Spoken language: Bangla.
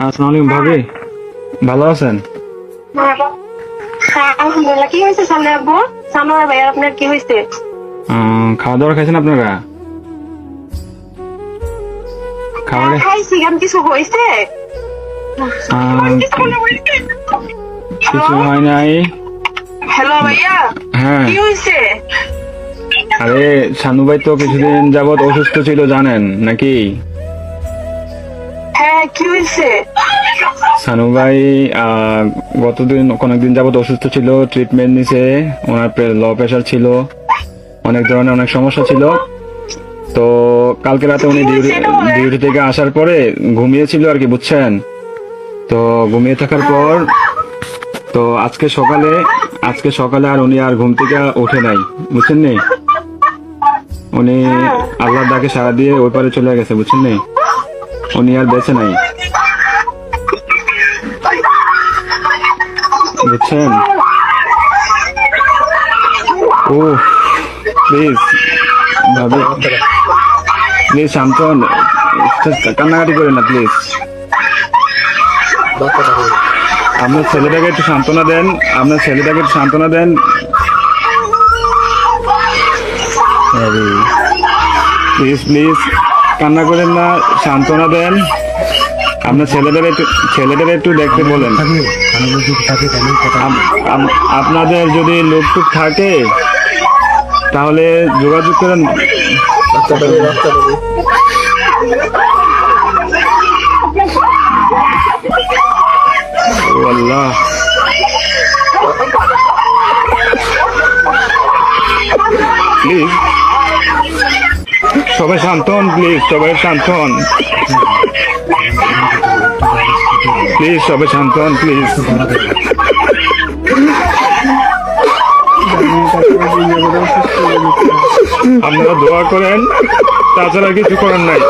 আসসালামু আলাইকুম ভাবি, ভালো আছেন? হ্যাঁ, আলহামদুলিল্লাহ। কি হয়েছে সামনে আব্বু? সানোয়ার ভাই, আপনার কি হয়েছে? খাওয়া দাওয়া খাইছেন আপনারা? খাওয়া খাইছি, কেন কিছু হয়েছে? কিছু হয় নাই। হ্যালো ভাইয়া, হ্যাঁ, কি হয়েছে? আরে শানু ভাই তো কিছুদিন যাবত অসুস্থ ছিল জানেন নাকি? হ্যাঁ, কি হয়েছে? শানু ভাই অনেকদিন যাবত অসুস্থ ছিল, ট্রিটমেন্ট নিছে। ওনার লো প্রেশার ছিল, অনেক ধরনের অনেক সমস্যা ছিল। তো কালকে রাতে উনি ডিউটি থেকে আসার পরে ঘুমিয়েছিল আর কি, বুঝছেন? তো ঘুমিয়ে থাকার পর তো আজকে সকালে আর উনি আর ঘুম থেকে ওঠে নাই, বুঝছেন নি? উনি আল্লাহর ডাকে সাড়া দিয়ে ওই পারে চলে গেছে, বুঝছেন নি? উনি আর বেঁচে নাই, বুঝছেন? ও প্লিজ ভাবি, প্লিজ শান্ত হন, কান্নাকাটি করেন না প্লিজ। আপনার ছেলেটাকে একটু সান্ত্বনা দেন, প্লিজ প্লিজ কান্না করেন না, সান্ত্বনা দেন। আপনার ছেলেদের একটু দেখতে বলেন। আপনাদের যদি লোকটুক থাকে তাহলে যোগাযোগ করেন। ও আল্লাহ, প্লিজ সবাই শান্ত হন, প্লিজ সবাই শান্ত হন, প্লিজ সবাই শান্ত হন, প্লিজ। আপনারা দোয়া করেন, তাছাড়া কিছু করার নাই।